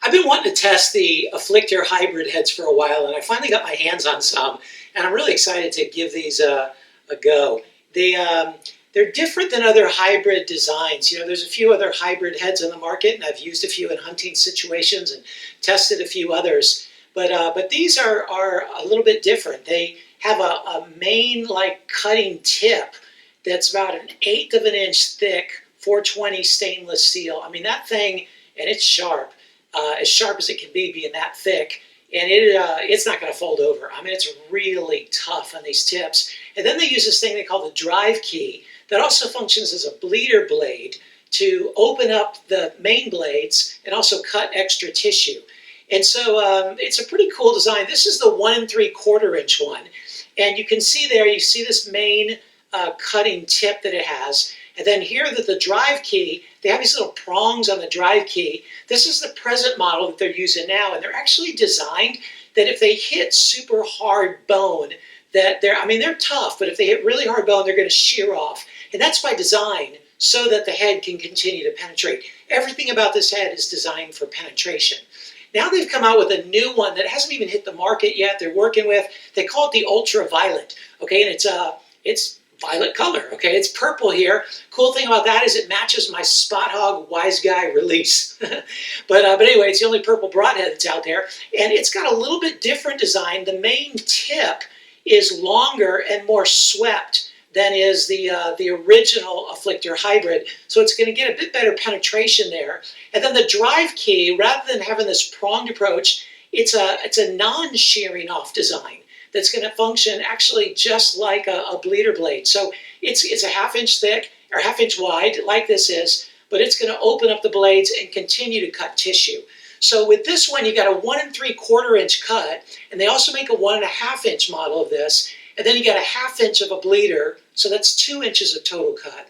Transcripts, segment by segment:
I've been wanting to test the Afflictor hybrid heads for a while, and I finally got my hands on some, and I'm really excited to give these a go. They're different than other hybrid designs. You know, there's a few other hybrid heads on the market, and I've used a few in hunting situations and tested a few others. But these are a little bit different. They have a main like cutting tip that's about 1/8 of an inch thick, 420 stainless steel. I mean, that thing, and it's sharp as it can be, being that thick, and it's not going to fold over. I mean, it's really tough on these tips. And then they use this thing they call the drive key that also functions as a bleeder blade to open up the main blades and also cut extra tissue. And so it's a pretty cool design. This is the 1 3/4 inch one, and you can see there, you see this main cutting tip that it has. And then here that the drive key, they have these little prongs on the drive key. This is the present model that they're using now, and they're actually designed that if they hit super hard bone, that they're tough, but if they hit really hard bone, they're going to shear off. And that's by design, so that the head can continue to penetrate. Everything about this head is designed for penetration. Now they've come out with a new one that hasn't even hit the market yet. They're working with, they call it the Ultraviolent, okay, and it's violet color, okay? It's purple here. Cool thing about that is it matches my Spot Hog Wise Guy release. but anyway, it's the only purple broadhead that's out there, and it's got a little bit different design. The main tip is longer and more swept than is the original Afflictor hybrid, so it's going to get a bit better penetration there. And then the drive key, rather than having this pronged approach, it's a non-shearing off design that's going to function actually just like a bleeder blade. So it's a 1/2 inch thick or 1/2 inch wide, like this is, but it's going to open up the blades and continue to cut tissue. So with this one, you got a 1 3/4 inch cut, and they also make a 1 1/2 inch model of this, and then you got a 1/2 inch of a bleeder, so that's 2 inches of total cut.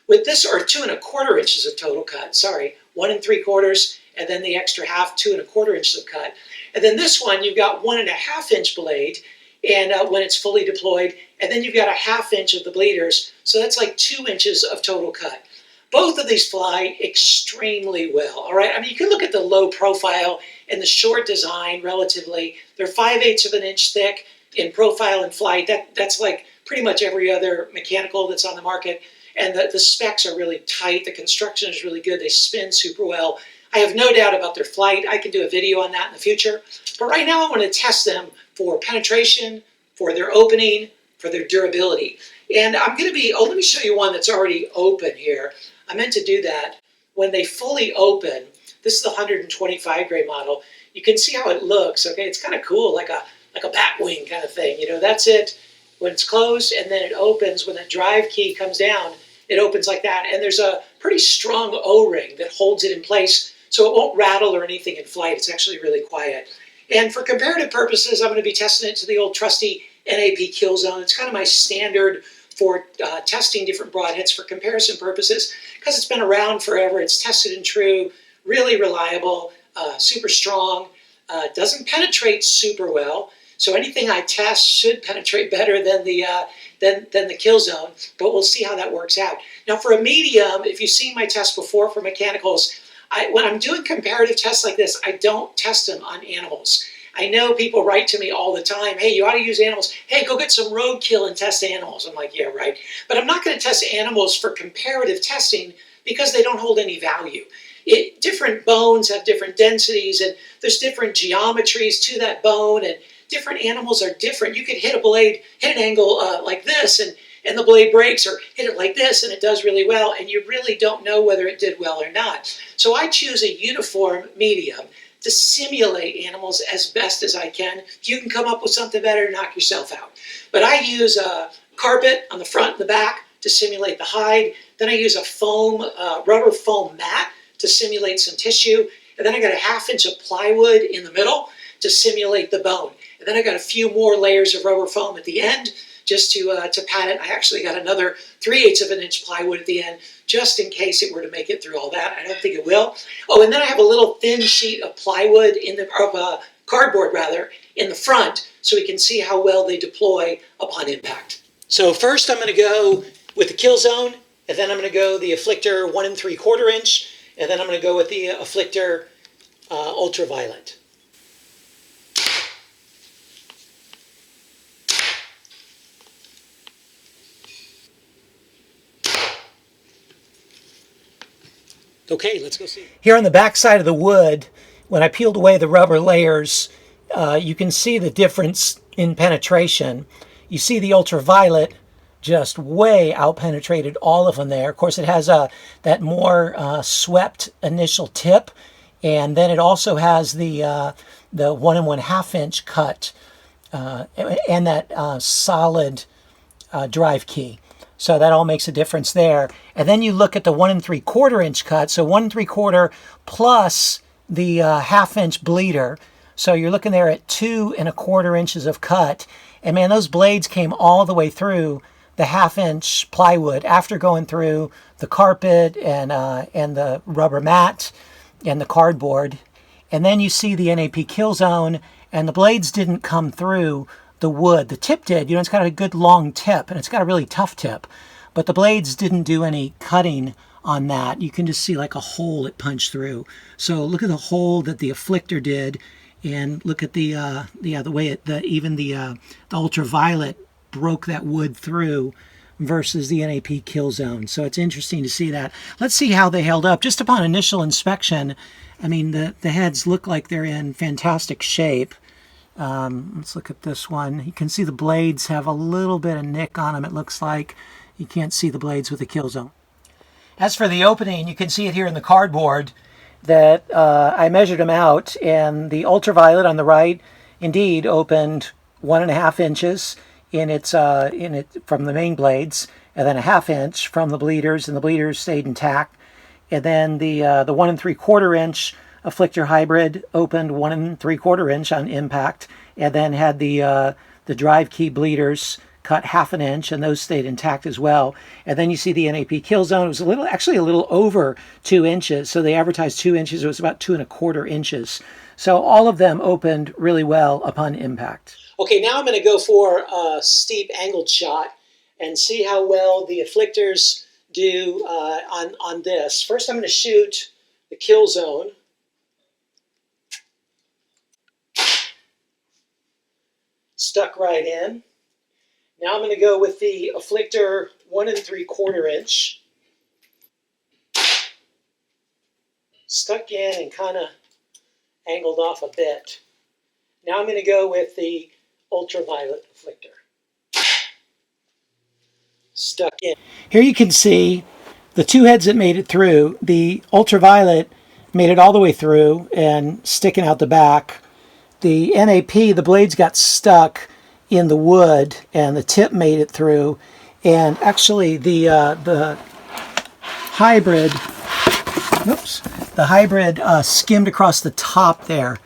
With this, or 2 1/4 inches of total cut, sorry, 1 3/4, and then the extra half, 2 1/4 inches of cut. And then this one, you've got 1 1/2 inch blade, and when it's fully deployed, and then you've got a 1/2 inch of the bleeders, so that's like 2 inches of total cut. Both of these fly extremely well, all right? I mean, you can look at the low profile and the short design relatively. They're 5/8 of an inch thick in profile and flight. That's like pretty much every other mechanical that's on the market, and the specs are really tight. The construction is really good. They spin super well. I have no doubt about their flight. I can do a video on that in the future, but right now I want to test them for penetration, for their opening, for their durability. And I'm going to be, let me show you one that's already open here. I meant to do that. When they fully open, this is the 125 gray model. You can see how it looks, okay? It's kind of cool, like a bat wing kind of thing. You know, that's it when it's closed, and then it opens. When the drive key comes down, it opens like that. And there's a pretty strong O-ring that holds it in place, so it won't rattle or anything in flight. It's actually really quiet. And for comparative purposes, I'm going to be testing it to the old trusty NAP kill zone. It's kind of my standard for testing different broadheads for comparison purposes, because it's been around forever. It's tested and true, really reliable, super strong, doesn't penetrate super well. So anything I test should penetrate better than the kill zone, but we'll see how that works out. Now for a medium, if you've seen my test before for mechanicals, when I'm doing comparative tests like this, I don't test them on animals. I know people write to me all the time, hey, you ought to use animals. Hey, go get some roadkill and test animals. I'm like, yeah, right. But I'm not going to test animals for comparative testing because they don't hold any value. Different bones have different densities, and there's different geometries to that bone, and different animals are different. You could hit a blade, hit an angle like this, and the blade breaks, or hit it like this and it does really well, and you really don't know whether it did well or not. So I choose a uniform medium to simulate animals as best as I can. If you can come up with something better, knock yourself out. But I use a carpet on the front and the back to simulate the hide. Then I use a rubber foam mat to simulate some tissue. And then I got a 1/2 inch of plywood in the middle to simulate the bone. And then I got a few more layers of rubber foam at the end just to pad it. I actually got another 3/8 of an inch plywood at the end, just in case it were to make it through all that. I don't think it will. Oh, and then I have a little thin sheet of plywood cardboard rather, in the front, so we can see how well they deploy upon impact. So first I'm going to go with the kill zone, and then I'm going to go the Afflictor 1 3/4 inch, and then I'm going to go with the Afflictor Ultraviolent. Okay, let's go see. Here on the back side of the wood, when I peeled away the rubber layers, you can see the difference in penetration. You see the ultraviolet just way out-penetrated all of them there. Of course, it has that more swept initial tip, and then it also has the 1 1/2 inch cut and that solid drive key. So that all makes a difference there. And then you look at the 1 3/4 inch cut. So 1 3/4 plus the 1/2 inch bleeder. So you're looking there at 2 1/4 inches of cut. And man, those blades came all the way through the 1/2 inch plywood after going through the carpet and the rubber mat and the cardboard. And then you see the NAP kill zone, and the blades didn't come through the wood. The tip did. You know, it's got a good long tip, and it's got a really tough tip. But the blades didn't do any cutting on that. You can just see like a hole it punched through. So look at the hole that the Afflictor did, and look at the way the ultraviolet broke that wood through versus the NAP kill zone. So it's interesting to see that. Let's see how they held up. Just upon initial inspection, I mean, the heads look like they're in fantastic shape. Let's look at this one. You can see the blades have a little bit of nick on them, it looks like. You can't see the blades with the kill zone. As for the opening, you can see it here in the cardboard that I measured them out, and the ultraviolet on the right indeed opened 1 1/2 inches in it from the main blades, and then a 1/2 inch from the bleeders, and the bleeders stayed intact. And then the 1 3/4 inch Afflictor hybrid opened 1 3/4 inch on impact, and then had the drive key bleeders cut 1/2 inch, and those stayed intact as well. And then you see the NAP kill zone. It was actually a little over 2 inches. So they advertised 2 inches. It was about 2 1/4 inches. So all of them opened really well upon impact. Okay, now I'm going to go for a steep angled shot and see how well the Afflictors do on this. First, I'm going to shoot the kill zone. Stuck right in. Now I'm going to go with the Afflictor 1 3/4 inch. Stuck in and kind of angled off a bit. Now I'm going to go with the Ultraviolet Afflictor. Stuck in. Here you can see the two heads that made it through. The Ultraviolet made it all the way through and sticking out the back. The NAP, the blades got stuck in the wood, and the tip made it through. And actually, the hybrid, skimmed across the top there,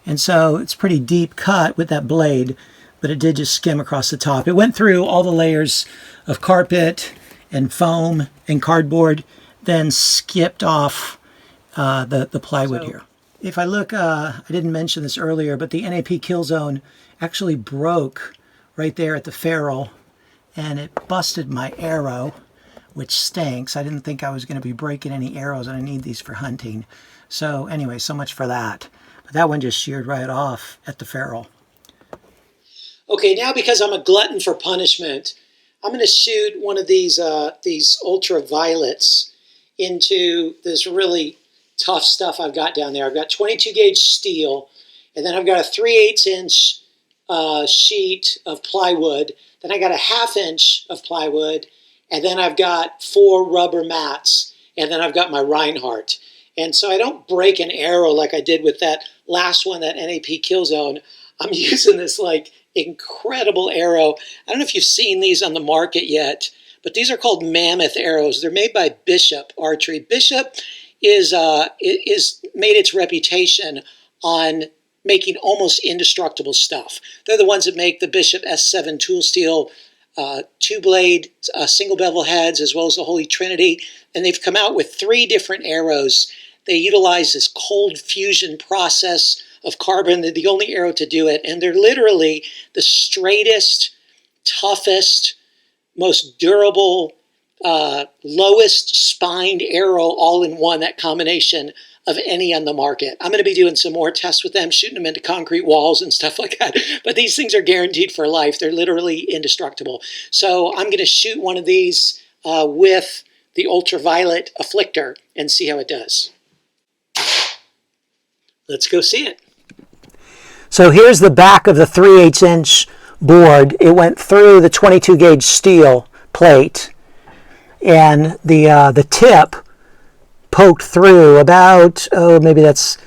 and so it's pretty deep cut with that blade, but it did just skim across the top. It went through all the layers of carpet and foam and cardboard, then skipped off the plywood here. If I look, I didn't mention this earlier, but the NAP kill zone actually broke right there at the ferrule, and it busted my arrow, which stinks. I didn't think I was going to be breaking any arrows, and I need these for hunting. So anyway, so much for that. But that one just sheared right off at the ferrule. Okay, now because I'm a glutton for punishment, I'm going to shoot one of these ultraviolets into this really tough stuff I've got down there. I've got 22 gauge steel, and then I've got a 3/8 inch sheet of plywood. Then I got a 1/2 inch of plywood, and then I've got 4 rubber mats, and then I've got my Reinhardt. And so I don't break an arrow like I did with that last one, that NAP kill zone. I'm using this like incredible arrow. I don't know if you've seen these on the market yet, but these are called Mammoth Arrows. They're made by Bishop Archery. Bishop is made its reputation on making almost indestructible stuff. They're the ones that make the Bishop S7 tool steel 2-blade single bevel heads, as well as the Holy Trinity. And they've come out with 3 different arrows. They utilize this cold fusion process of carbon. They're the only arrow to do it. And they're literally the straightest, toughest, most durable lowest spined arrow all in one, that combination of any on the market. I'm going to be doing some more tests with them, shooting them into concrete walls and stuff like that. But these things are guaranteed for life. They're literally indestructible. So I'm going to shoot one of these with the Ultraviolet Afflictor and see how it does. Let's go see it. So here's the back of the 3/8 inch board. It went through the 22 gauge steel plate, and the tip poked through about, maybe that's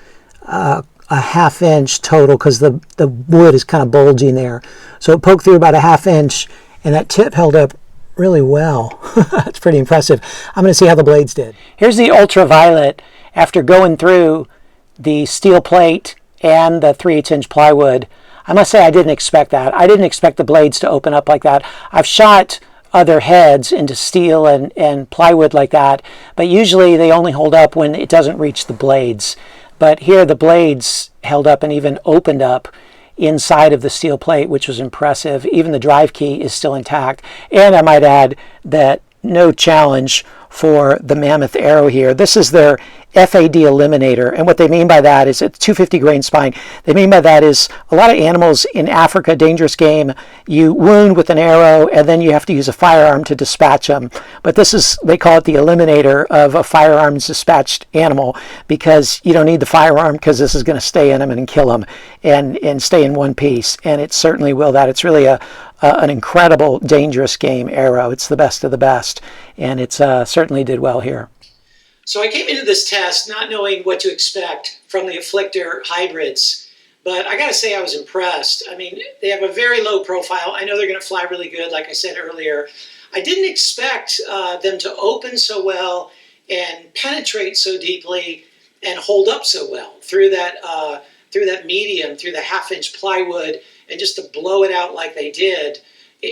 a ½ inch total, because the wood is kind of bulging there. So it poked through about a ½ inch, and that tip held up really well. It's pretty impressive. I'm going to see how the blades did. Here's the Ultraviolet after going through the steel plate and the 3/8 inch plywood. I must say I didn't expect that. I didn't expect the blades to open up like that. I've shot other heads into steel and plywood like that, but usually they only hold up when it doesn't reach the blades. But here the blades held up and even opened up inside of the steel plate, which was impressive. Even the drive key is still intact. And I might add that no challenge for the Mammoth Arrow here. This is their FAD eliminator, and what they mean by that is it's 250 grain spine. They mean by that is a lot of animals in Africa, dangerous game, you wound with an arrow and then you have to use a firearm to dispatch them. But this is, they call it the eliminator of a firearms dispatched animal, because you don't need the firearm, because this is going to stay in them and kill them and stay in one piece. And it certainly will that. It's really an incredible dangerous game arrow. It's the best of the best, and it's certainly did well here. So I came into this test not knowing what to expect from the Afflictor hybrids, but I got to say I was impressed. I mean, they have a very low profile. I know they're going to fly really good, like I said earlier. I didn't expect them to open so well and penetrate so deeply and hold up so well through that medium, through the ½ inch plywood, and just to blow it out like they did,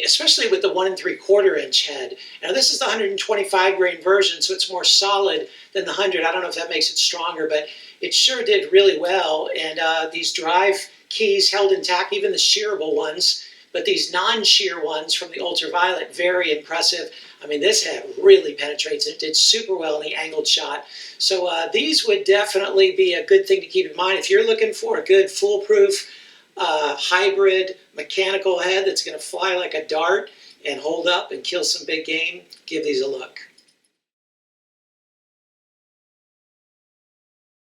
especially with the 1 3/4 inch head. Now this is the 125 grain version, so it's more solid than the 100. I don't know if that makes it stronger, but it sure did really well. And these drive keys held intact, even the shearable ones, but these non-shear ones from the Ultraviolet, very impressive. I mean, this head really penetrates. It did super well in the angled shot. So these would definitely be a good thing to keep in mind if you're looking for a good foolproof hybrid mechanical head that's going to fly like a dart and hold up and kill some big game. Give these a look.